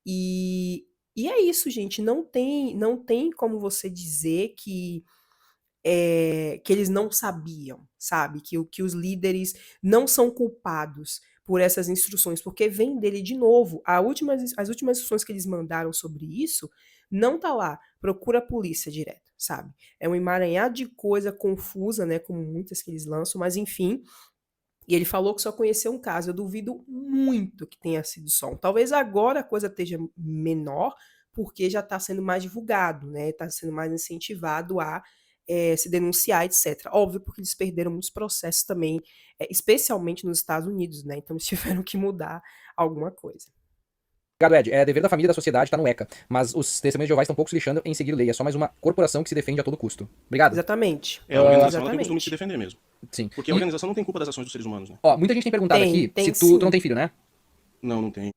E é isso, gente. Não tem como você dizer que eles não sabiam, sabe? Que os líderes não são culpados por essas instruções, porque vem dele de novo. As últimas instruções que eles mandaram sobre isso não tá lá. Procura a polícia direto, sabe? É um emaranhado de coisa confusa, né? Como muitas que eles lançam, mas enfim. E ele falou que só conheceu um caso. Eu duvido muito que tenha sido só um. Talvez agora a coisa esteja menor, porque já está sendo mais divulgado, né? Está sendo mais incentivado a se denunciar, etc. Óbvio, porque eles perderam muitos processos também, especialmente nos Estados Unidos, né? Então eles tiveram que mudar alguma coisa. Obrigado, Ed. É dever da família e da sociedade, tá no ECA. Mas os testemunhas de Jeová estão pouco se lixando em seguir lei. É só mais uma corporação que se defende a todo custo. Obrigado. Exatamente. A organização ela tem o costume de se Exatamente. defender mesmo. Sim. Porque a organização não tem culpa das ações dos seres humanos, né? Ó, muita gente tem perguntado Tem, aqui tem se tu não sim. tem filho, né? Não, não tem.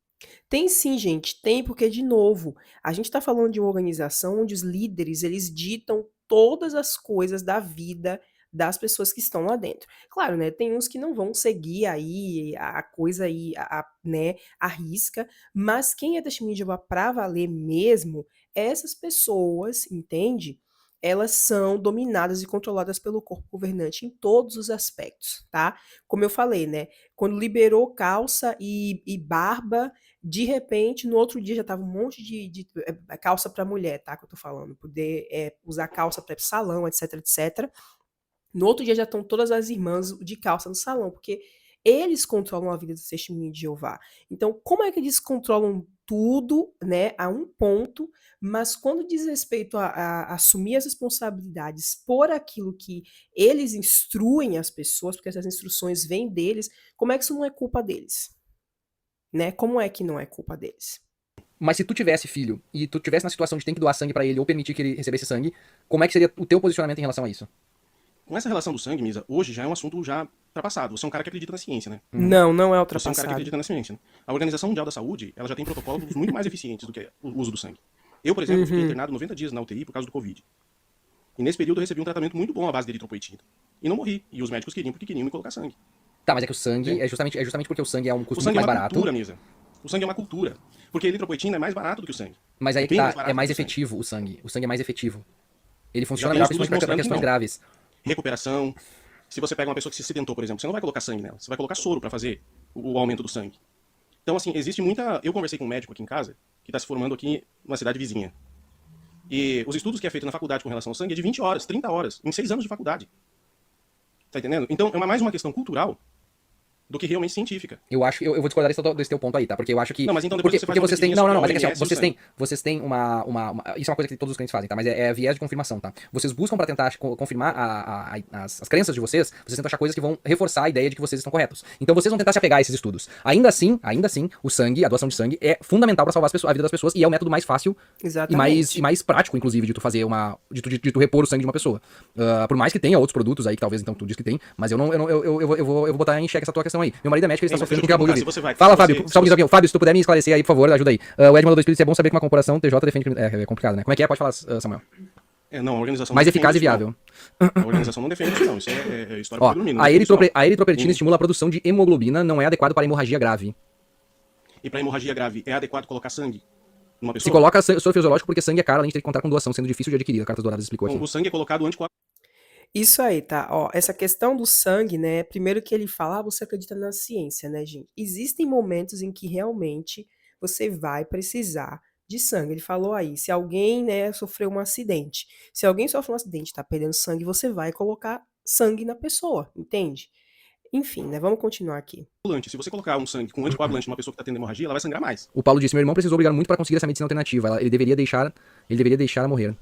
Tem sim, gente, tem, porque, de novo, a gente está falando de uma organização onde os líderes, eles ditam todas as coisas da vida das pessoas que estão lá dentro. Claro, né, tem uns que não vão seguir aí a coisa aí, né, a risca, mas quem é testemunha de Jeová pra valer mesmo, essas pessoas, entende? Elas são dominadas e controladas pelo corpo governante em todos os aspectos, tá? Como eu falei, né, quando liberou calça e barba, de repente, no outro dia já tava um monte de calça para mulher, tá? Que eu tô falando, poder usar calça para ir pro salão, etc, etc. No outro dia já estão todas as irmãs de calça no salão, porque eles controlam a vida do testemunho de Jeová. Então, como é que eles controlam tudo, né, a um ponto, mas quando diz respeito a assumir as responsabilidades por aquilo que eles instruem as pessoas, porque essas instruções vêm deles, como é que isso não é culpa deles? Né? Como é que não é culpa deles? Mas se tu tivesse filho e tu tivesse na situação de ter que doar sangue pra ele ou permitir que ele recebesse sangue, como é que seria o teu posicionamento em relação a isso? Com essa relação do sangue, Misa, hoje já é um assunto já ultrapassado. Você é um cara que acredita na ciência, né? Não, não é Você é um cara que ultrapassado. acredita na ciência, né? A Organização Mundial da Saúde, ela já tem protocolos muito mais eficientes do que o uso do sangue. Eu, por exemplo, fiquei internado 90 dias na UTI por causa do Covid. E nesse período eu recebi um tratamento muito bom à base de eritropoetina. E não morri. E os médicos queriam porque queriam me colocar sangue. Tá, mas é que o sangue Sim. é justamente porque o sangue é um O custo sangue muito é mais uma barato. cultura, Misa. O sangue é uma cultura. Porque a eritropoetina é mais barato do que o sangue. Mas aí que bem tá, mais barato é mais do que o sangue. efetivo o sangue. O sangue é mais efetivo. Ele Já funciona tem melhor estudos principalmente pra mostrando que questões não. graves. Recuperação. Se você pega uma pessoa que se acidentou, por exemplo, você não vai colocar sangue nela. Você vai colocar soro para fazer o aumento do sangue. Então, assim, existe muita... Eu conversei com um médico aqui em casa, que está se formando aqui numa cidade vizinha. E os estudos que é feito na faculdade com relação ao sangue é de 20 horas, 30 horas, em 6 anos de faculdade. Tá entendendo? Então, é mais uma questão cultural do que realmente científica. Eu acho, eu vou discordar desse teu ponto aí, tá? Porque eu acho que. Não, mas então depois porque, você faz porque uma vocês têm. pesquisa Não, não, não, sobre mas é que assim, ó, a OMS e o vocês têm isso é uma coisa que todos os crentes fazem, tá? Mas é viés de confirmação, tá? Vocês buscam pra tentar confirmar as crenças de vocês tentam achar coisas que vão reforçar a ideia de que vocês estão corretos. Então vocês vão tentar se apegar a esses estudos. Ainda assim, o sangue, a doação de sangue, é fundamental pra salvar a vida das pessoas e é o método mais fácil Exatamente. e mais prático, inclusive, de tu fazer de tu repor o sangue de uma pessoa. Por mais que tenha outros produtos aí, que talvez então tu diz que tem, mas eu vou botar em xeque essa tua questão aí. Meu marido é médico, ele está Sim, mas sofrendo com deixa eu diabetes. perguntar, se você vai- Fala, se Fábio, você- só um pouquinho. Fábio, se tu puder me esclarecer aí, por favor, ajuda aí. O Ed mandou 2 espíritos, é bom saber que uma corporação TJ defende crime. É complicado, né? Como é que é? Pode falar, Samuel. Não, a organização Mais não defende eficaz e isso, não. viável. A organização não defende isso, não. Isso é história Ó, para dormir. Não a defende isso, não. eritropoetina estimula a produção de hemoglobina, não é adequado para hemorragia grave. E para hemorragia grave, é adequado colocar sangue numa pessoa? Se coloca soro fisiológico porque sangue é caro, além de ter que contar com doação, sendo difícil de adquirir. A Cartas Douradas explicou aqui. O sangue é colocado antes. Isso aí, tá? Ó, essa questão do sangue, né? Primeiro que ele fala, você acredita na ciência, né, gente? Existem momentos em que realmente você vai precisar de sangue. Ele falou aí, se alguém, né, sofreu um acidente. Se alguém sofreu um acidente, tá perdendo sangue, você vai colocar sangue na pessoa, entende? Enfim, né? Vamos continuar aqui. Se você colocar um sangue com anticoagulante numa pessoa que está tendo hemorragia, ela vai sangrar mais. O Paulo disse: meu irmão precisou brigar muito para conseguir essa medicina alternativa. Ele deveria deixar morrer.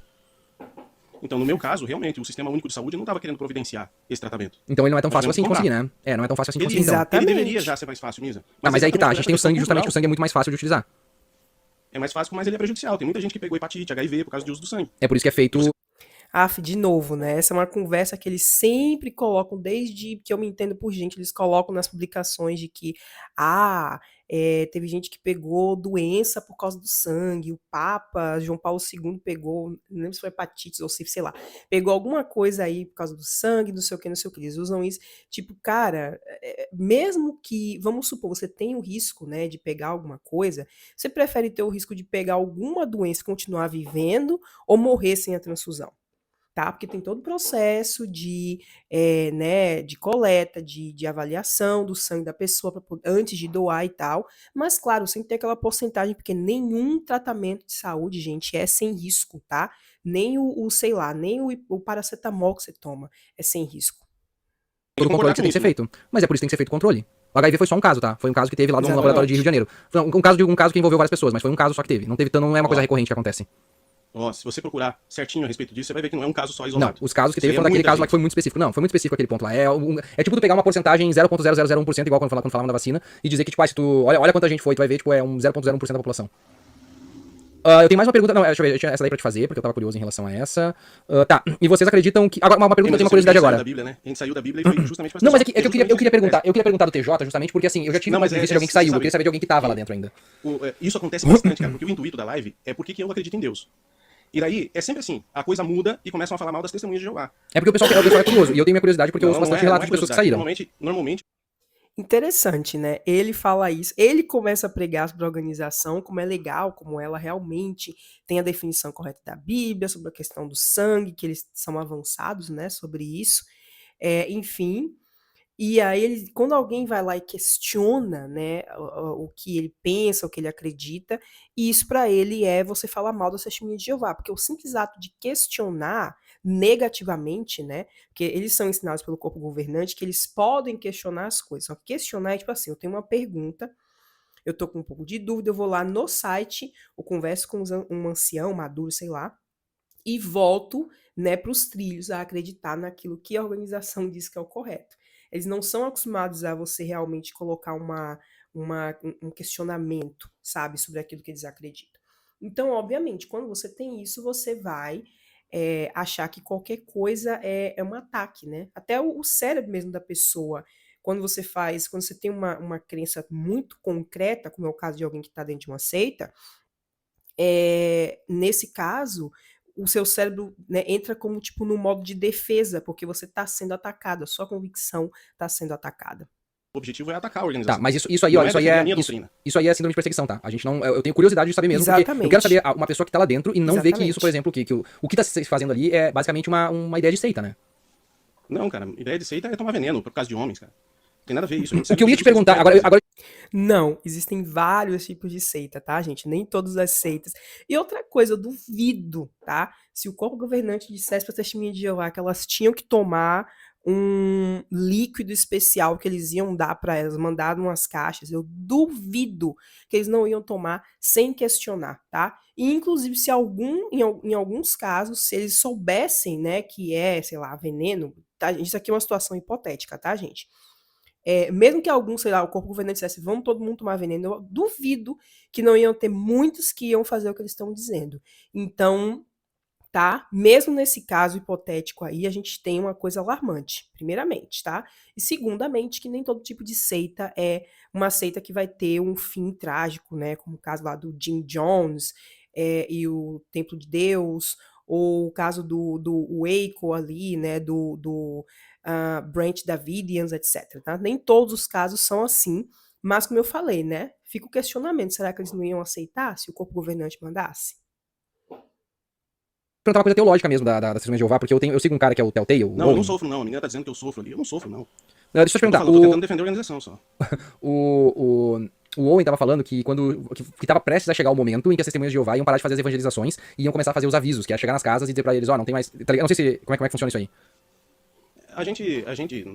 Então, no meu caso, realmente, o Sistema Único de Saúde não estava querendo providenciar esse tratamento. Então ele não é tão Nós fácil assim de vamos conseguir, né? Não é tão fácil assim de conseguir, então. Exatamente. Ele deveria já ser mais fácil, Misa. Mas aí que tá, a exatamente gente tem o por essa sangue, justamente questão o sangue é muito mais fácil de utilizar. É mais fácil, mas ele é prejudicial. Tem muita gente que pegou hepatite, HIV por causa do uso do sangue. É por isso que é feito. De novo, né? Essa é uma conversa que eles sempre colocam, desde que eu me entendo por gente, eles colocam nas publicações de que, teve gente que pegou doença por causa do sangue, o Papa João Paulo II pegou, não lembro se foi hepatite ou se, sei lá, pegou alguma coisa aí por causa do sangue, não sei o que, eles usam isso, tipo, cara, mesmo que, vamos supor, você tem o risco, né, de pegar alguma coisa, você prefere ter o risco de pegar alguma doença e continuar vivendo ou morrer sem a transfusão? Tá? Porque tem todo o processo de, né, de coleta, de avaliação do sangue da pessoa antes de doar e tal. Mas, claro, sem ter aquela porcentagem, porque nenhum tratamento de saúde, gente, é sem risco, tá? Nem sei lá, nem o paracetamol que você toma é sem risco. Todo o controle que você tem que ser Tem que feito. Mas é por isso que tem que ser feito o controle. O HIV foi só um caso, tá? Foi um caso que teve lá no Exatamente. laboratório de Rio de Janeiro. Foi um caso que envolveu várias pessoas, mas foi um caso só que teve. Não teve, então não é uma coisa recorrente que acontece. Ó, se você procurar certinho a respeito disso, você vai ver que não é um caso só Não, isolado. os casos que Isso teve aí é foram daquele muita caso lá gente. que foi muito específico. Não, foi muito específico aquele ponto lá. É tipo tu pegar uma porcentagem 0,0001%, igual quando falavam da vacina, e dizer que, tipo, se tu. Olha quanta gente foi, tu vai ver, tipo, é um 0,01% da população. Eu tenho mais uma pergunta. Não, deixa eu ver, eu tinha essa daí pra te fazer, porque eu tava curioso em relação a essa. Tá, e vocês acreditam que. Agora, uma pergunta que eu tenho uma curiosidade agora. Da Bíblia, né? A gente saiu da Bíblia e foi justamente pra Não, mas é que justamente eu queria perguntar. essa. Eu queria perguntar do TJ, justamente porque assim, eu já tive Não, uma mas entrevista de alguém que saiu, eu queria saber de alguém que tava lá dentro ainda. Isso acontece bastante, cara, porque o intuito da live é porque que eu acredito em Deus. E daí, é sempre assim, a coisa muda e começam a falar mal das testemunhas de Jeová. É porque o pessoal é curioso, e eu tenho minha curiosidade porque eu ouço bastante relatos de pessoas que saíram. Normalmente, Interessante, né? Ele fala isso, ele começa a pregar sobre a organização, como é legal, como ela realmente tem a definição correta da Bíblia, sobre a questão do sangue, que eles são avançados, né, sobre isso. Enfim, e aí, quando alguém vai lá e questiona, né, o que ele pensa, o que ele acredita, isso para ele é você falar mal da testemunha de Jeová, porque o simples ato de questionar negativamente, né, porque eles são ensinados pelo corpo governante que eles podem questionar as coisas. Só que questionar é tipo assim, eu tenho uma pergunta, eu tô com um pouco de dúvida, eu vou lá no site, eu converso com um ancião, maduro, sei lá, e volto, né, para os trilhos a acreditar naquilo que a organização diz que é o correto. Eles não são acostumados a você realmente colocar um questionamento, sabe, sobre aquilo que eles acreditam. Então, obviamente, quando você tem isso, você vai achar que qualquer coisa é um ataque, né? Até o cérebro mesmo da pessoa, quando você tem uma crença muito concreta, como é o caso de alguém que está dentro de uma seita, nesse caso, o seu cérebro, né, entra como tipo no modo de defesa, porque você está sendo atacado, a sua convicção está sendo atacada. o objetivo é atacar a organização. Tá, mas isso aí, Não ó, é isso aí defender é. a minha Isso, doutrina. isso aí é síndrome de perseguição, tá? A gente não. Eu tenho curiosidade de saber mesmo, porque eu Exatamente. quero saber uma pessoa que tá lá dentro e não vê que isso, Exatamente. por exemplo, que o que tá se fazendo ali é basicamente uma ideia de seita, né? Não, cara, a ideia de seita é tomar veneno por causa de homens, cara. Não tem nada a ver isso. O que eu ia te perguntar, agora Não, existem vários tipos de seita, tá, gente? Nem todas as seitas. E outra coisa, eu duvido, tá? Se o corpo governante dissesse para a testemunha de Jeová que elas tinham que tomar um líquido especial que eles iam dar para elas, mandar umas caixas, eu duvido que eles não iam tomar sem questionar, tá? E inclusive se em alguns casos, se eles soubessem, né, que é, sei lá, veneno, tá? Isso aqui é uma situação hipotética, tá, gente? Mesmo que alguns, sei lá, o corpo governante dissesse, vamos todo mundo tomar veneno, eu duvido que não iam ter muitos que iam fazer o que eles estão dizendo. Então, tá? Mesmo nesse caso hipotético aí, a gente tem uma coisa alarmante, primeiramente, tá? E segundamente, que nem todo tipo de seita é uma seita que vai ter um fim trágico, né? Como o caso lá do Jim Jones e o Templo de Deus, ou o caso do Waco ali, né? Do Branch Davidians, etc. Tá? Nem todos os casos são assim, mas como eu falei, né? Fica o questionamento, será que eles não iam aceitar se o corpo governante mandasse? perguntar uma coisa teológica mesmo da testemunha de Jeová, porque eu sigo um cara que é o Telltale. Não, eu não sofro, não. A menina tá dizendo que eu sofro ali. Eu não sofro, não. Deixa eu te perguntar. Eu tô tentando defender a organização só. O Owen tava falando que que tava prestes a chegar o momento em que as testemunhas de Jeová iam parar de fazer as evangelizações e iam começar a fazer os avisos, que é chegar nas casas e dizer pra eles, ó, não tem mais. Eu não sei se. Como é que funciona isso aí?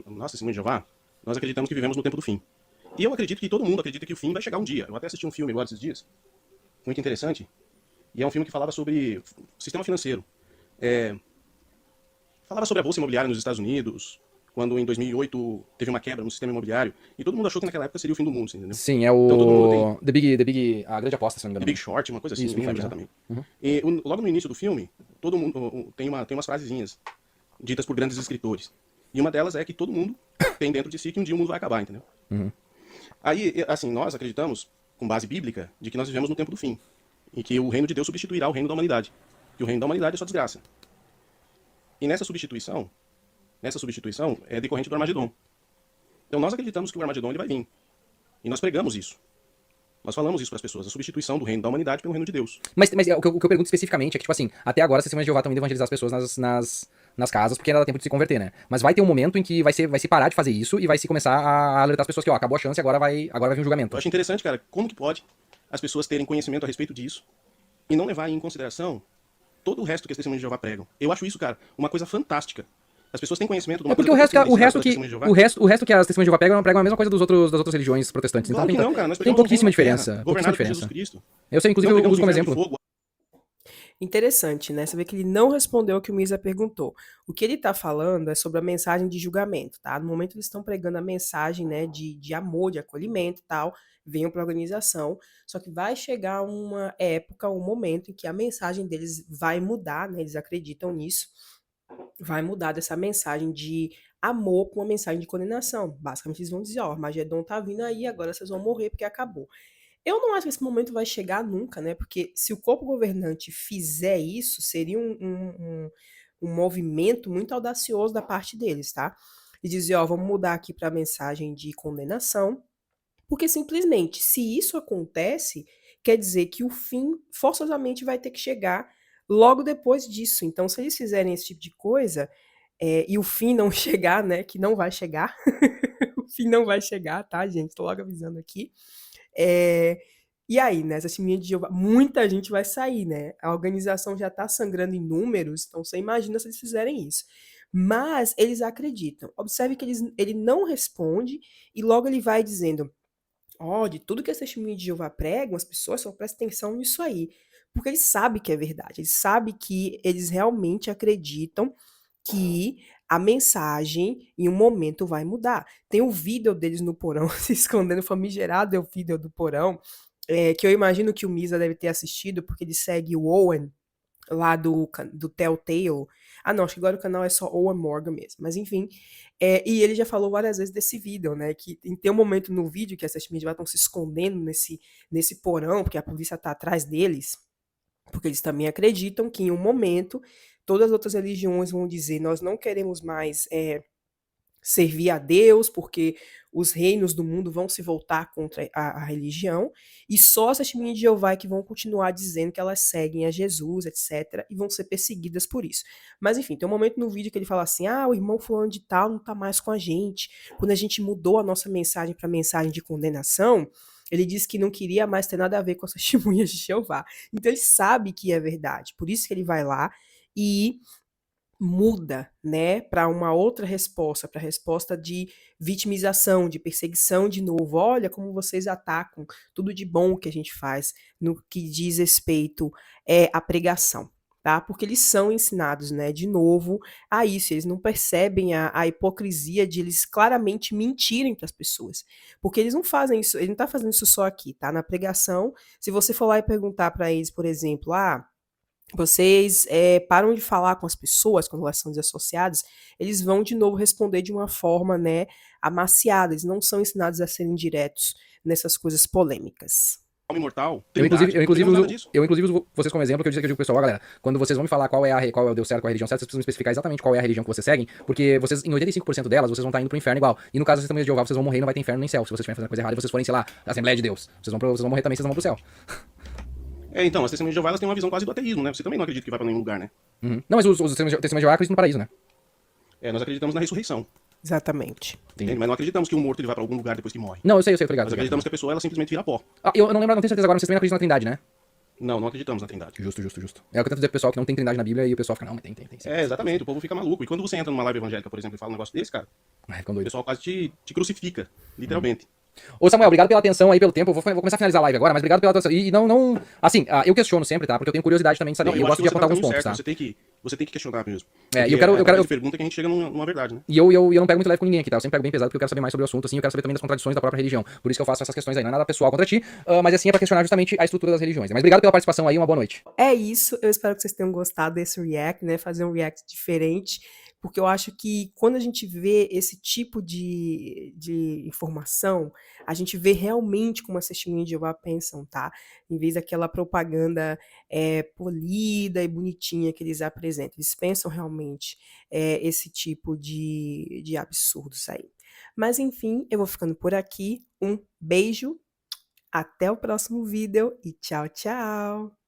Nós, testemunhas de Jeová, nós acreditamos que vivemos no tempo do fim. E eu acredito que todo mundo acredita que o fim vai chegar um dia. Eu até assisti um filme agora esses dias, muito interessante, e é um filme que falava sobre o sistema financeiro. Falava sobre a bolsa imobiliária nos Estados Unidos, quando em 2008 teve uma quebra no sistema imobiliário, e todo mundo achou que naquela época seria o fim do mundo, entendeu? Sim, é o Então, todo mundo tem a grande aposta, se não me The engano. Big Short, uma coisa assim, Isso, não lembro Big Short, exatamente. Uhum. E logo no início do filme, todo mundo tem umas frasezinhas ditas por grandes escritores. E uma delas é que todo mundo tem dentro de si que um dia o mundo vai acabar, entendeu? Uhum. Aí, assim, nós acreditamos, com base bíblica, de que nós vivemos no tempo do fim. E que o reino de Deus substituirá o reino da humanidade. Que o reino da humanidade é só desgraça. E nessa substituição é decorrente do Armagedon. Então nós acreditamos que o Armagedon ele vai vir. E nós pregamos isso. Nós falamos isso para as pessoas, a substituição do reino da humanidade pelo reino de Deus. Mas o que eu pergunto especificamente é que, tipo assim, até agora as testemunhas de Jeová estão indo evangelizar as pessoas nas casas, porque ainda dá tempo de se converter, né? Mas vai ter um momento em que vai se parar de fazer isso e vai se começar a alertar as pessoas que, ó, acabou a chance, agora vai vir um julgamento. Eu acho interessante, cara, como que pode as pessoas terem conhecimento a respeito disso e não levarem em consideração todo o resto que as testemunhas de Jeová pregam. Eu acho isso, cara, uma coisa fantástica. As pessoas têm conhecimento de É uma porque coisa o resto, tão o simples, resto das que testemunhas de Jeová. o resto que as testemunhas de Jeová pregam a mesma coisa das outras religiões protestantes. Então Claro que não, cara. Nós tem pregamos um reino pouquíssima na terra, diferença. Pouquíssima governado por Jesus diferença. Cristo. Eu sei, inclusive, Não eu pregamos uso um como inferno de exemplo. fogo. Interessante, né? Você vê que ele não respondeu o que o Misa perguntou. O que ele está falando é sobre a mensagem de julgamento, tá? No momento eles estão pregando a mensagem, né, de amor, de acolhimento e tal, venham para a organização. Só que vai chegar uma época, um momento em que a mensagem deles vai mudar, né? Eles acreditam nisso. Vai mudar dessa mensagem de amor para uma mensagem de condenação. Basicamente, eles vão dizer: ó, Armagedon tá vindo aí, agora vocês vão morrer porque acabou. Eu não acho que esse momento vai chegar nunca, né? Porque se o corpo governante fizer isso, seria um movimento muito audacioso da parte deles, tá? E dizer, ó, vamos mudar aqui para a mensagem de condenação, porque simplesmente, se isso acontece, quer dizer que o fim forçosamente vai ter que chegar logo depois disso. Então, se eles fizerem esse tipo de coisa, e o fim não chegar, né? Que não vai chegar, o fim não vai chegar, tá, gente? Tô logo avisando aqui. E aí, né, essa testemunha de Jeová, muita gente vai sair, né? A organização já tá sangrando em números, então você imagina se eles fizerem isso. Mas eles acreditam. Observe que ele não responde e logo ele vai dizendo: ó, de tudo que as testemunhas de Jeová pregam, as pessoas só prestam atenção nisso aí. Porque eles sabem que é verdade, eles sabem que eles realmente acreditam que a mensagem em um momento vai mudar. Tem o vídeo deles no porão se escondendo, famigerado é o vídeo do porão, que eu imagino que o Misa deve ter assistido, porque ele segue o Owen, lá do Telltale. Ah, não, acho que agora o canal é só Owen Morgan mesmo. Mas enfim, e ele já falou várias vezes desse vídeo, né? Que tem um momento no vídeo que essas mídias estão se escondendo nesse porão, porque a polícia tá atrás deles. Porque eles também acreditam que em um momento todas as outras religiões vão dizer: nós não queremos mais servir a Deus, porque os reinos do mundo vão se voltar contra a religião, e só as testemunhas de Jeová é que vão continuar dizendo que elas seguem a Jesus, etc., e vão ser perseguidas por isso. Mas enfim, tem um momento no vídeo que ele fala assim: ah, o irmão fulano de tal não tá mais com a gente. Quando a gente mudou a nossa mensagem para mensagem de condenação, ele disse que não queria mais ter nada a ver com as testemunhas de Jeová. Então ele sabe que é verdade, por isso que ele vai lá e muda, né, para uma outra resposta, para a resposta de vitimização, de perseguição de novo. Olha como vocês atacam tudo de bom que a gente faz no que diz respeito à pregação, tá? Porque eles são ensinados, né, de novo a isso. Eles não percebem a hipocrisia de eles claramente mentirem para as pessoas, porque eles não fazem isso. Ele não está fazendo isso só aqui, tá? Na pregação, se você for lá e perguntar para eles, por exemplo, vocês param de falar com as pessoas quando elas são desassociadas, eles vão de novo responder de uma forma, né, amaciada. Eles não são ensinados a serem diretos nessas coisas polêmicas. Alma imortal, Eu inclusive, trindade, não pregamos nada disso. eu inclusive uso vocês como exemplo, que eu digo pro pessoal, ó, galera, quando vocês vão me falar qual é o Deus certo, qual é a religião certa, vocês precisam especificar exatamente qual é a religião que vocês seguem, porque vocês, em 85% delas, vocês vão estar indo pro inferno igual. E no caso das testemunhas de Jeová, vocês vão morrer e não vai ter inferno nem céu. Se vocês estiverem fazendo coisa errada e vocês forem, sei lá, Assembleia de Deus, vocês vão morrer também, vocês não vão pro céu. Então, as testemunhas de Jeová elas têm uma visão quase do ateísmo, né? Você também não acredita que vai pra nenhum lugar, né? Uhum. Não, mas os testemunhas de Jeová acreditam no paraíso, né? Nós acreditamos na ressurreição. Exatamente. Entende? Mas não acreditamos que um morto ele vai pra algum lugar depois que morre. Não, eu sei, tô ligado. Nós acreditamos que a pessoa ela simplesmente vira pó. Eu não lembro, não tenho certeza agora, mas vocês também não acreditam na Trindade, né? Não acreditamos na trindade. Justo. É o que eu tento dizer pro pessoal que não tem Trindade na Bíblia e o pessoal fica, não, mas tem. Exatamente, o povo fica maluco. E quando você entra numa live evangélica, por exemplo, e fala um negócio desse, cara, Ficam o doido. pessoal quase te crucifica, literalmente. Ô Samuel, obrigado pela atenção aí, pelo tempo. Eu vou começar a finalizar a live agora, mas obrigado pela atenção. E não. Assim, eu questiono sempre, tá? Porque eu tenho curiosidade também de saber. Não, eu acho gosto que de você apontar tá no alguns caminho pontos, certo, tá? Você tem que questionar mesmo. E eu quero. pergunta que a gente chega numa verdade, né? E eu não pego muito leve com ninguém aqui, tá? Eu sempre pego bem pesado porque eu quero saber mais sobre o assunto, assim, eu quero saber também das contradições da própria religião. Por isso que eu faço essas questões aí. Não é nada pessoal contra ti, mas assim é pra questionar justamente a estrutura das religiões. Mas obrigado pela participação aí, uma boa noite. É isso, eu espero que vocês tenham gostado desse react, né? Fazer um react diferente, porque eu acho que quando a gente vê esse tipo de informação, a gente vê realmente como as testemunhas de Jeová pensam, tá? Em vez daquela propaganda polida e bonitinha que eles apresentam. Eles pensam realmente esse tipo de absurdos aí. Mas enfim, eu vou ficando por aqui. Um beijo, até o próximo vídeo e tchau, tchau!